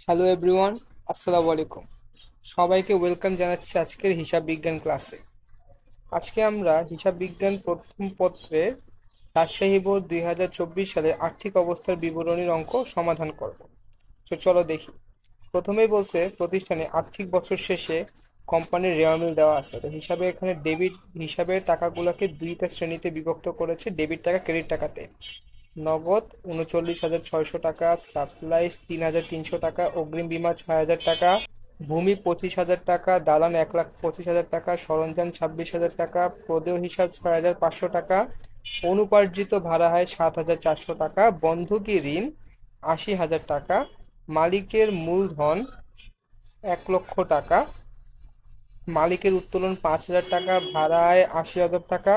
Hello everyone, আসসালামু আলাইকুম। সবাইকে ওয়েলকাম জানাচ্ছি আজকের হিসাব বিজ্ঞান ক্লাসে। আজকে আমরা হিসাব বিজ্ঞান প্রথম পত্রের রাজশাহী বোর্ড 2024 সালে আর্থিক অবস্থার বিবরণীর অঙ্ক সমাধান করব। তো চলো দেখি। প্রথমেই বলছে প্রতিষ্ঠানে আর্থিক বছর শেষে কোম্পানির রেওয়ামিল দেওয়া আছে। তো হিসাবে এখানে ডেবিট হিসাবে টাকাগুলোকে দুইটা শ্রেণীতে বিভক্ত করেছে, ডেবিট টাকা ক্রেডিট টাকাতে। নগদ 39,600 টাকা, সাপ্লাইজ 3,300 টাকা, অগ্রিম বীমা 6,000 টাকা, ভূমি 25,000 টাকা, দালান 1,25,000 টাকা, সরঞ্জাম 26,000 টাকা, প্রদেয় হিসাব 6,500 টাকা, অনুপার্জিত ভাড়া হয় 7,400 টাকা, বন্ধকি ঋণ 80,000 টাকা, মালিকের মূলধন 1,00,000 টাকা, মালিকের উত্তোলন 5,000 টাকা, ভাড়ায় 80,000 টাকা,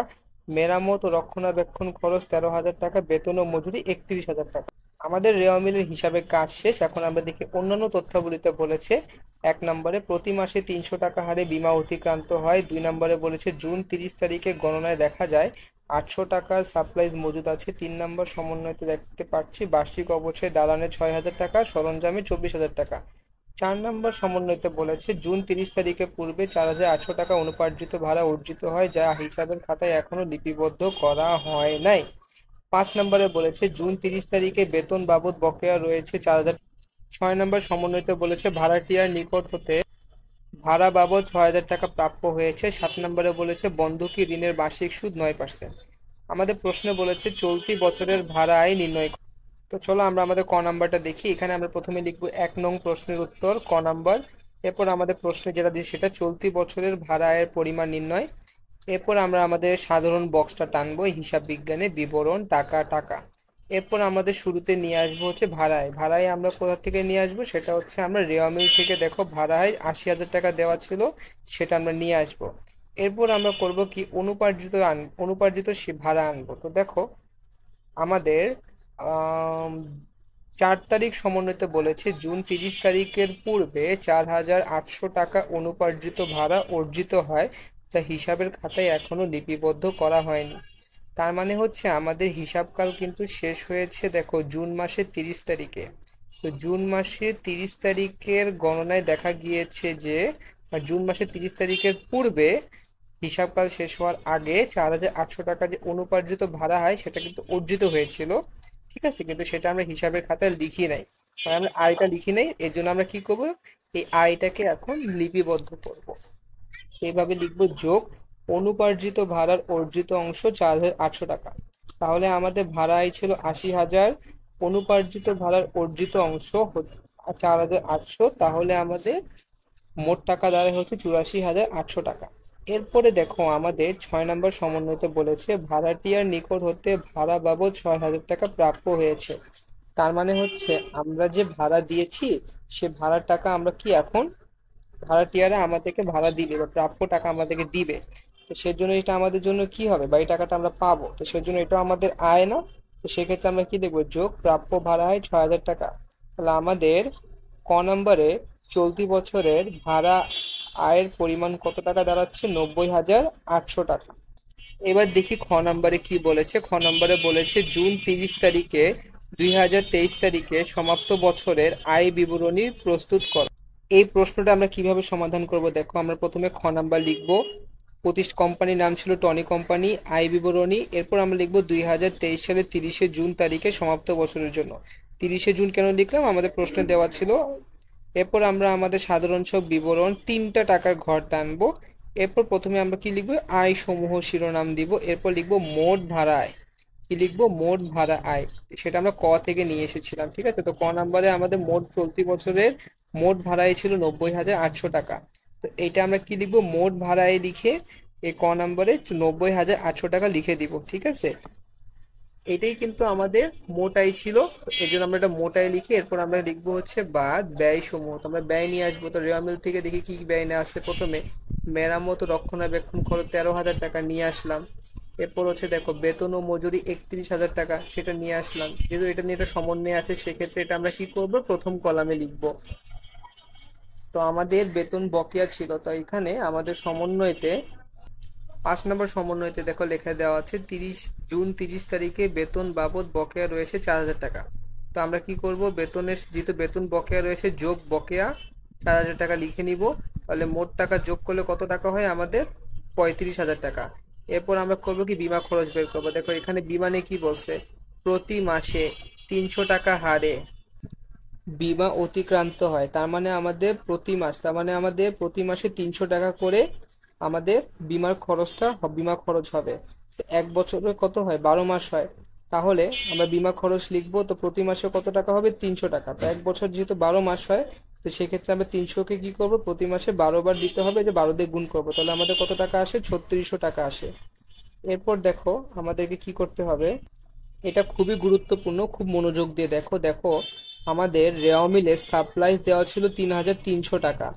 মেরামত ও রক্ষণাবেক্ষণ খরচ 13,000 টাকা, বেতন ও মজুরি 31,000 টাকা। আমাদের রেওয়া মিলের হিসাবে কাজ শেষ। এখন আমরা দেখি অন্যান্য তথ্যাবলিতে বলেছে। 1 নম্বরে প্রতি মাসে 300 টাকা হারে বীমা অতিক্রান্ত হয়। 2 নম্বরে বলেছে জুন 30 তারিখে গণনায় দেখা যায় 800 টাকার সাপ্লাইজ মজুদ আছে। 3 নম্বর সমন্বয়তে দেখতে পাচ্ছি বার্ষিক অবচয় দালানে 6,000 টাকা, সরঞ্জামে 24,000 টাকা। 4 নম্বর সমন্বয়তে বলেছে জুন 30 তারিখে পূর্বে 4,800 টাকা অনুপার্জিত ভাড়া অর্জিত হয়, যা হিসাবের খাতায় এখনো লিপিবদ্ধ করা হয় নাই। 5 নম্বরে বলেছে জুন 30 তারিখে বেতন বাবদ বকেয়া রয়েছে 4,000। 6 নম্বর সমন্বয়তে বলেছে ভাড়াটিয়ার নিকট হতে ভাড়া বাবদ 6,000 টাকা প্রাপ্য হয়েছে। 7 নম্বরে বলেছে বন্ধকি ঋণের বার্ষিক সুদ 9%। আমাদের প্রশ্নে বলেছে চলতি বছরের ভাড়া আয় নির্ণয় করো। তো চলো আমরা আমাদের ক নাম্বারটা দেখি। এখানে আমরা প্রথমে লিখবো 1 নং প্রশ্নের উত্তর ক নাম্বার। এরপর আমাদের প্রশ্নে যেটা দিই সেটা চলতি বছরের ভাড়া আয়ের পরিমাণ নির্ণয়। এরপর আমরা আমাদের সাধারণ বক্সটা টানবো, হিসাব বিজ্ঞানে বিবরণ টাকা টাকা। এরপর আমাদের শুরুতে নিয়ে আসবো হচ্ছে ভাড়ায়। ভাড়ায় আমরা কোথা থেকে নিয়ে আসবো, সেটা হচ্ছে আমরা রেওয়া মিল থেকে। দেখো ভাড়ায় 80,000 টাকা দেওয়া ছিল, সেটা আমরা নিয়ে আসবো। এরপর আমরা করব কি অনুপার্জিত ভাড়া আনবো। তো দেখো আমাদের 4 তারিখ সমন্বয়তে বলেছে জুন 30 তারিখের পূর্বে 4,800 টাকা অনুপার্জিত ভাড়া অর্জিত হয়, যা হিসাবের খাতায় এখনো লিপিবদ্ধ করা হয়নি। তার মানে হচ্ছে আমাদের হিসাবকাল কিন্তু শেষ হয়েছে দেখো জুন মাসের 30 তারিখে। তো জুন মাসের 30 তারিখের গণনায় দেখা গিয়েছে যে জুন মাসের 30 তারিখের পূর্বে হিসাবকাল শেষ হওয়ার আগে 4,800 টাকা যে অনুপার্জিত ভাড়া হয় সেটা কিন্তু অর্জিত হয়েছিল। ঠিক আছে, কিন্তু সেটা আমরা হিসাবের খাতায় লিখি নাই, মানে আমরা আয়টা লিখি নাই। এর জন্য আমরা কি করব, এই আয়টাকে এখন লিপিবদ্ধ করব। এইভাবে লিখবো যোগ অনুপার্জিত ভাড়ার অর্জিত অংশ 4,800 টাকা। তাহলে আমাদের ভাড়া আয় ছিল 80,000, অনুপার্জিত ভাড়ার অর্জিত অংশ 4,800। তাহলে আমাদের মোট টাকা দাঁড়ায় হচ্ছে 84,800 টাকা। এরপরে দেখো আমাদের 6 নম্বর সমন্বয়তে বলেছে ভাড়াটিয়ার নিকট হতে ভাড়া বাবদ 6,000 টাকা প্রাপ্য হয়েছে। তার মানে হচ্ছে আমরা যে ভাড়া দিয়েছি সে ভাড়ার টাকা আমরা কি এখন ভাড়াটিয়ারা আমাদেরকে ভাড়া দিবে বা প্রাপ্য টাকা আমাদেরকে দিবে। তো সেজন্য এটা আমাদের জন্য কি হবে, বা এই টাকাটা আমরা পাবো, তো সেজন্য এটা আমাদের আয় না। তো সেক্ষেত্রে আমরা কি দেখবো, যোগ প্রাপ্য ভাড়া হয় 6,000 টাকা। তাহলে আমাদের ক নম্বরে চলতি বছরের ভাড়া আয়ের পরিমাণ কত টাকা দাঁড়াচ্ছে, 90,800 টাকা। এবার দেখি খ নম্বরে কি বলেছে। খ নম্বরে বলেছে জুন 30 তারিখে 2023 তারিখে সমাপ্ত বছরের আয় বিবরণী প্রস্তুত কর। এই প্রশ্নটা আমরা কিভাবে সমাধান করব, দেখো আমরা প্রথমে খ নাম্বার লিখব। কোম্পানির নাম ছিল টনি কোম্পানি, আয় বিবরণী। এরপর আমরা লিখব 2023 সালের 30শে জুন তারিখে সমাপ্ত বছরের জন্য। 30শে জুন কেন লিখলাম, আমাদের প্রশ্নে দেওয়া ছিল। এরপর আমরা আমাদের সাধারণ সব বিবরণ 3টা টাকার ঘর টানবো। এরপর প্রথমে আমরা কি লিখবো, আয় সমূহ শিরোনাম দিব। এরপর লিখবো মোট ভাড়া আয়। কি লিখবো, মোট ভাড়া আয়। সেটা আমরা ক থেকে নিয়ে এসেছিলাম। ঠিক আছে, তো ক নাম্বারে আমাদের মোট চলতি বছরের মোট ভাড়া আয় ছিল 90,800 টাকা। তো এইটা আমরা কি লিখবো, মোট ভাড়া আয় লিখে এই ক নাম্বারে 90,800 টাকা লিখে দিব। ঠিক আছে, এটাই কিন্তু আমাদের মোট আয় ছিল। তো এই জন্য আমরা এটা মোট আয় লিখে এরপর আমরা লিখবো হচ্ছে বাদ ব্যয় সমূহ। তো আমরা ব্যয় নিয়ে আসবো। তো রেওয়া মিল থেকে দেখি কি কি ব্যয় নিয়ে আসছে। প্রথমে মেরামত ও রক্ষণাবেক্ষণ খরচ 13,000 টাকা নিয়ে আসলাম। এরপর হচ্ছে দেখো বেতন ও মজুরি 31,000 টাকা, সেটা নিয়ে আসলাম। যেহেতু এটা নিয়ে একটা সমন্বয় আছে সেক্ষেত্রে এটা আমরা কি করব, প্রথম কলামে লিখবো। তো আমাদের বেতন বকেয়া ছিল, তো এখানে আমাদের সমন্বয়তে 5 নম্বর সমন্বয়তে দেখো লেখা দেওয়া আছে 30 জুন 30 তারিখে বেতন বাবদ বকেয়া রয়েছে 4,000 টাকা। তো আমরা কি করব, বেতনের যেহেতু বেতন বকেয়া রয়েছে যোগ বকেয়া 4,000 টাকা লিখে নিব। তাহলে মোট টাকা যোগ করলে কত টাকা হয় আমাদের, 35,000 টাকা। এরপর আমরা করব কি, বিমা খরচ বের করবো। দেখো এখানে বিমানে কি বলছে, প্রতি মাসে 300 টাকা হারে বিমা অতিক্রান্ত হয়। তার মানে আমাদের প্রতি মাস, তার মানে আমাদের প্রতি মাসে 300 টাকা করে আমাদের বিমা খরচ হবে। তো এক বছরে কত হয়, 12 মাস হয়। তাহলে আমরা বিমা খরচ লিখবো, তো প্রতি মাসে কত টাকা হবে, 300 টাকা। তো এক বছর যেহেতু 12 মাস হয়, তো সেক্ষেত্রে আমরা 300-কে কি করবো, প্রতি মাসে 12 বার দিতে হবে, যে 12 দিয়ে গুণ করবো, তাহলে আমাদের কত টাকা আসে, 3600 টাকা আসে। এরপর দেখো আমাদেরকে কি করতে হবে, এটা খুবই গুরুত্বপূর্ণ, খুব মনোযোগ দিয়ে দেখো। দেখো আমাদের রেওয়া মিলে সাপ্লাই দেওয়া ছিল 3,300 টাকা,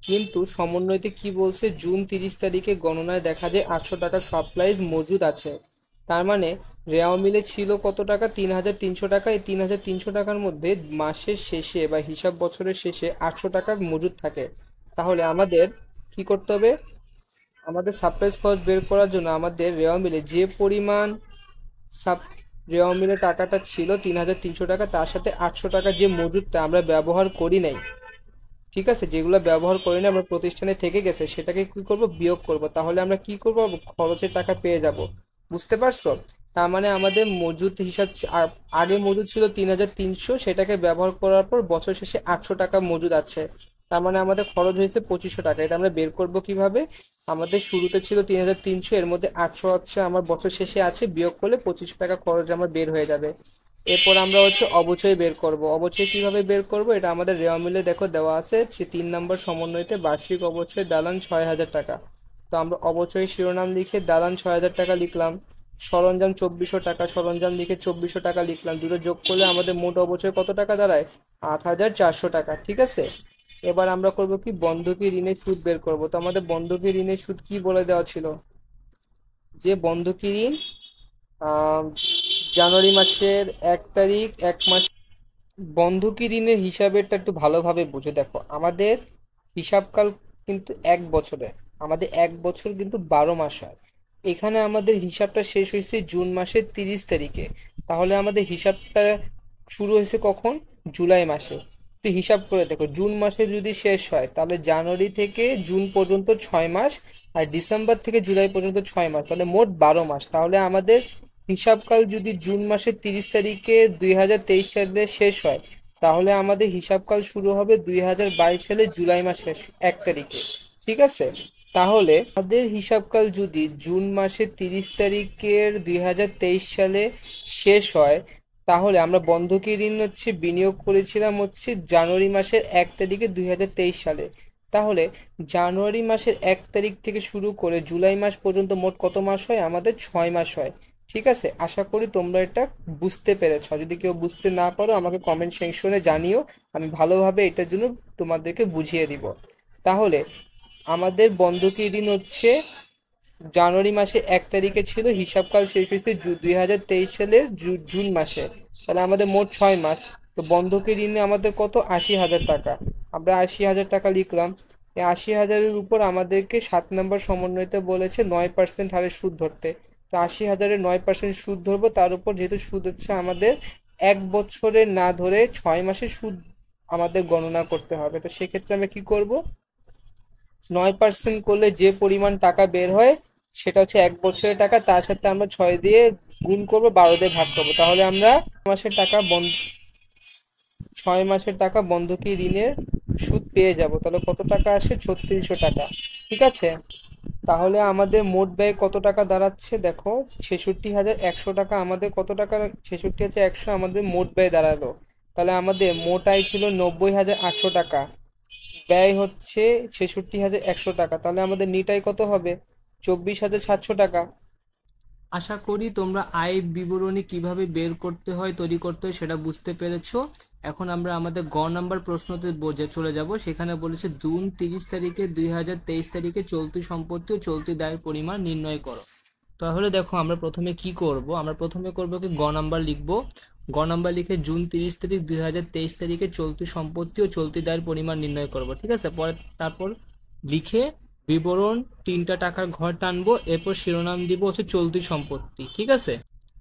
কিন্তু সমন্বয়তে কি বলছে, জুন 30 তারিখে গণনায় দেখা যায় 800 টাকা সাপ্লাই মজুদ আছে। তার মানে রেওয়া মিলে ছিল কত টাকা, 3,300 টাকা। এই 3,300 টাকার মধ্যে মাসের শেষে বা হিসাব বছরের শেষে 800 টাকা মজুদ থাকে। তাহলে আমাদের কি করতে হবে, আমাদের সাপ্লাই খরচ বের করার জন্য আমাদের রেওয়া মিলে যে পরিমাণ সাব রেওয়া মিলে টাকাটা ছিল 3,300 টাকা, তার সাথে 800 টাকা যে মজুদটা আমরা ব্যবহার করি নাই, ঠিক আছে, যেগুলো ব্যবহার করি না, আমরা প্রতিষ্ঠানে থেকে গেছে, সেটাকে কি করব, বিয়োগ করব। তাহলে আমরা কি করব, খরচের টাকা পেয়ে যাব। বুঝতে পারছো? তার মানে আমাদের মজুদ হিসাব আগে মজুদ ছিল 3,300, সেটাকে ব্যবহার করার পর বছর শেষে 800 টাকা মজুদ আছে। তার মানে আমাদের খরচ হয়েছে 2500 টাকা। এটা আমরা বের করব কিভাবে, আমাদের শুরুতে ছিল 3,300, এর মধ্যে 800 হচ্ছে আমার বছর শেষে আছে, বিয়োগ করলে 2500 টাকা খরচ আমার বের হয়ে যাবে। এরপর আমরা হচ্ছে অবচয় বের করব। অবচয় কিভাবে বের করব, এটা আমাদের রেওয়া মিলে দেখো দেওয়া আছে, সে 3 নম্বর সমন্বয়তে বার্ষিক অবচয় দালান 6,000 টাকা। তো আমরা অবচয় শিরোনাম লিখে দালান 6,000 টাকা লিখলাম, সরঞ্জাম 2,400 টাকা, সরঞ্জাম লিখে 2,400 টাকা লিখলাম, দুটো যোগ করলে আমাদের মোট অবচয় কত টাকা দাঁড়ায়, 8,400 টাকা। ঠিক আছে, এবার আমরা করব কি, বন্ধকি ঋণের সুদ বের করব। তো আমাদের বন্ধকি ঋণের সুদ কি বলে দেওয়া ছিল, যে বন্ধকি ঋণ আহ জানুয়ারি মাসের 1 তারিখ, এক মাস। বন্ধকি ঋণের হিসাবেরটা একটু ভালোভাবে বুঝে দেখো, আমাদের হিসাবকাল কিন্তু 1 বছরে, আমাদের 1 বছর কিন্তু 12 মাস হয়। এখানে আমাদের হিসাবটা শেষ হয়েছে জুন মাসের 30 তারিখে। তাহলে আমাদের হিসাবটা শুরু হয়েছে কখন, জুলাই মাসে। তো হিসাব করে দেখো, জুন মাসে যদি শেষ হয়, তাহলে জানুয়ারি থেকে জুন পর্যন্ত 6 মাস, আর ডিসেম্বর থেকে জুলাই পর্যন্ত 6 মাস, তাহলে মোট 12 মাস। তাহলে আমাদের হিসাবকাল যদি জুন মাসের 30 তারিখে 2023 সালে শেষ হয়, তাহলে আমাদের হিসাবকাল শুরু হবে 2022 সালে জুলাই মাসের 1 তারিখে। ঠিক আছে, তাহলে আমাদের হিসাবকাল যদি জুন মাসের 30 তারিখের 2023 সালে শেষ হয়, তাহলে আমরা বন্ধকি ঋণ হচ্ছে বিনিয়োগ করেছিলাম হচ্ছে জানুয়ারি মাসের 1 তারিখে 2023 সালে। তাহলে জানুয়ারি মাসের 1 তারিখ থেকে শুরু করে জুলাই মাস পর্যন্ত মোট কত মাস হয়, আমাদের 6 মাস হয়। ঠিক আছে, আশা করি তোমরা এটা বুঝতে পেরেছ। যদি কেউ বুঝতে না পারো আমাকে কমেন্ট সেকশনে জানিও, আমি ভালোভাবে এটার জন্য তোমাদেরকে বুঝিয়ে দিব। তাহলে আমাদের বন্ধকি ঋণ হচ্ছে জানুয়ারি মাসে 1 তারিখে ছিল, হিসাবকাল শেষ হয়েছে 2023 সালের জুন মাসে। তাহলে আমাদের মোট 6 মাস। তো বন্ধকি ঋণে আমাদের কত, 80,000 টাকা। আমরা 80,000 টাকা লিখলাম। এই 80,000-এর উপর আমাদেরকে 7 নম্বর সমন্বয়তে বলেছে 9% হারে সুদ ধরতে। তো 80,000-এর 9% সুদ ধরবো, তার উপর যেহেতু সুদ হচ্ছে আমাদের 1 বছরের না ধরে 6 মাসের সুদ আমাদের গণনা করতে হবে। তো সেক্ষেত্রে আমরা কি করব, 9% করলে যে পরিমাণ টাকা বের হয় সেটা হচ্ছে 1 বছরের টাকা, তার সাথে আমরা 6 দিয়ে গুণ করব, 12 দিয়ে ভাগ করবো, তাহলে আমরা মাসের টাকা 6 মাসের টাকা বন্ধকি ঋণের সুদ পেয়ে যাব। তাহলে কত টাকা আসে, 3600 টাকা। ঠিক আছে, তাহলে আমাদের মোট ব্যয় কত টাকা দাঁড়াচ্ছে দেখো, 66,100 টাকা। আমাদের কত টাকা, 66,100 আমাদের মোট ব্যয় দাঁড়ালো। তাহলে আমাদের মোট আয় ছিল 90,800 টাকা, ব্যয় হচ্ছে 66,100 টাকা। তাহলে আমাদের নিট আয় কত হবে, 24,700 টাকা। আশা করি তোমরা আয় বিবরণী কিভাবে বের করতে হয়, তৈরি করতে হয় সেটা বুঝতে পেরেছো। এখন আমরা আমাদের নাম্বার প্রশ্নতে চলে যাব। সেখানে বলেছে জুন 30 তারিখে 2023 তারিখে চলতি সম্পত্তি ও চলতি দায়ের পরিমাণ নির্ণয় করো। তাহলে দেখো আমরা প্রথমে কি করব, আমরা প্রথমে করব কি, নাম্বার লিখবো। নাম্বার লিখে জুন 30 তারিখ 2023 তারিখে চলতি সম্পত্তি ও চলতি দায়ের পরিমাণ নির্ণয় করব। ঠিক আছে, পরে তারপর লিখে বিবরণ 3টা টাকার ঘর টানবো, এরপর শিরোনাম দিব হচ্ছে চলতি সম্পত্তি। ঠিক আছে,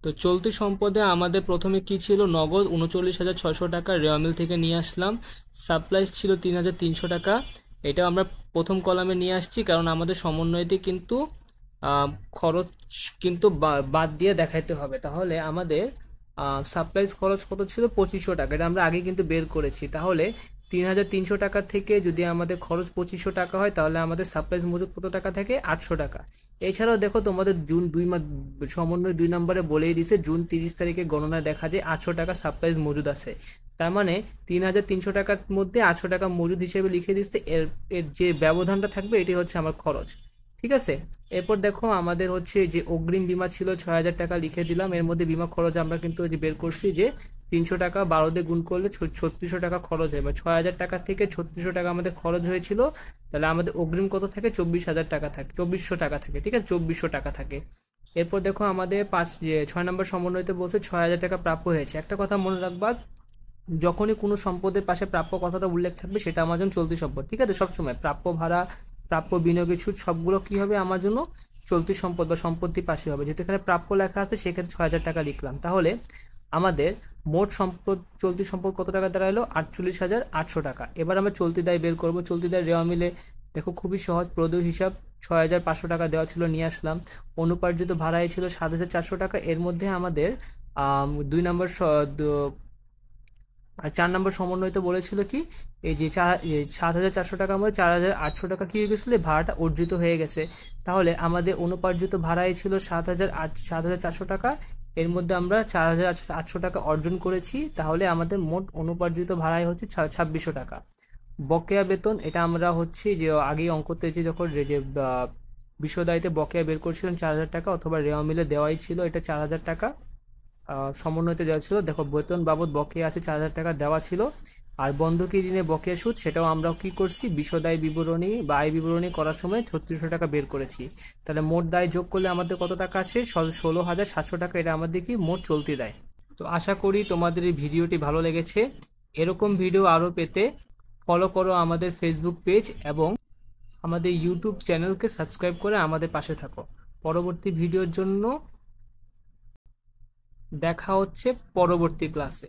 তো চলতি সম্পদে আমাদের প্রথমে কি ছিল, নগদ 39,600 টাকা রেওয়ামিল থেকে নিয়ে আসলাম। সাপ্লাইস ছিল 3,300 টাকা, এটা আমরা প্রথম কলামে নিয়ে আসছি, কারণ আমাদের সমন্বয়তে কিন্তু আহ, খরচ কিন্তু বাদ দিয়ে দেখাইতে হবে। তাহলে আমাদের সাপ্লাইস খরচ কত ছিল, 2,500 টাকা, এটা আমরা আগে কিন্তু বের করেছি। তাহলে 3,300 টাকা থেকে যদি আমাদের খরচ 2,500 টাকা হয়, তাহলে আমাদের সাপ্লাইস মজুদ কত টাকা থাকে, 800 টাকা। এছাড়াও দেখো তোমাদের জুন 2 মাস সমন্বয় 2 নম্বরে বলেই দিছে, জুন 30 তারিখে গণনায় দেখা যায় 800 টাকা সাপ্লাইস মজুদ আছে। তার মানে 3,300 টাকার মধ্যে 800 টাকা মজুদ হিসেবে লিখে দিচ্ছে, এর এর যে ব্যবধানটা থাকবে এটি হচ্ছে আমার খরচ। ঠিক আছে। এরপর দেখো আমাদের হচ্ছে যে অগ্রিম বীমা ছিল 6,000 টাকা, লিখে দিলাম। এর মধ্যে বীমা খরচ আমরা কিন্তু ওই যে বের করছি যে 300 টাকা 12 দিয়ে গুণ করলে 3600 টাকা খরচ হয়, বা 6,000 টাকা থেকে 3600 টাকা আমাদের খরচ হয়েছিল। তাহলে আমাদের অগ্রিম কত থাকে, 24,000 টাকা থাকে, 2400 টাকা থাকে। ঠিক আছে, 2400 টাকা থাকে। এরপর দেখো আমাদের 6 নম্বর সমন্বয়তে বলছে 6,000 টাকা প্রাপ্য হয়েছে। একটা কথা মনে রাখবা, যখনই কোনো সম্পদের পাশে প্রাপ্য কথাটা উল্লেখ থাকবে সেটা আমার জন্য চলতি সম্পদ। ঠিক আছে, সবসময় প্রাপ্য ভাড়া, প্রাপ্য বিনিয়োগের সুদ সবগুলো কি হবে আমার জন্য, চলতি সম্পদ বা সম্পত্তির পাশে হবে। যেহেতু এখানে প্রাপ্য লেখা আছে সেক্ষেত্রে 6,000 টাকা লিখলাম। তাহলে আমাদের মোট সম্পদ, চলতি সম্পদ কত টাকা দাঁড়ালো, 48,800 টাকা। এবার আমরা চলতি দায় বের করব। চলতি দায় রেওয়া মিলে দেখো খুবই সহজ, প্রদেয় হিসাব 6,500 টাকা দেওয়া ছিল, নিয়ে আসলাম। অনুপার্জিত ভাড়ায় ছিল 7,400 টাকা। এর মধ্যে আমাদের 2 নম্বর আর 4 নম্বর সমন্বয় বলেছিল কি, এই যে 7,400 টাকার মধ্যে 4,800 টাকা কি হয়ে গেছিল, ভাড়াটা অর্জিত হয়ে গেছে। তাহলে আমাদের অনুপার্জিত ভাড়াই ছিল 7,400 টাকা। এর মধ্যে আমরা 4,800 টাকা অর্জন করেছি। তাহলে আমাদের মোট অনুপার্জিত ভাড়াই হচ্ছে 2,600 টাকা। বকেয়া বেতন, এটা আমরা হচ্ছে যে আগেই অঙ্ক করেছি, যখন যে বিশ্বদায়িতে বকেয়া বের করছিলাম 4,000 টাকা, অথবা রেওয়া মিলে দেওয়াই ছিল এটা 4,000 টাকা, সমন্বয়তে দেওয়া ছিল। দেখো বেতন বাবদ বকেয়া আছে 4,000 টাকা দেওয়া ছিল। আর বন্ধকি ঋণে বকেয়া সুদ, সেটাও আমরা কি করছি, বিশদায় বিবরণী বা আয় বিবরণী করার সময় 3,600 টাকা বের করেছি। তাহলে মোট দায় যোগ করলে আমাদের কত টাকা আসে, 16,700 টাকা। এটা আমাদের কি মোট চলতি দায়। তো আশা করি তোমাদের এই ভিডিওটি ভালো লেগেছে। এরকম ভিডিও আরও পেতে ফলো করো আমাদের ফেসবুক পেজ এবং আমাদের ইউটিউব চ্যানেলকে সাবস্ক্রাইব করে আমাদের পাশে থাকো। পরবর্তী ভিডিওর জন্য দেখা হচ্ছে পরবর্তী ক্লাসে।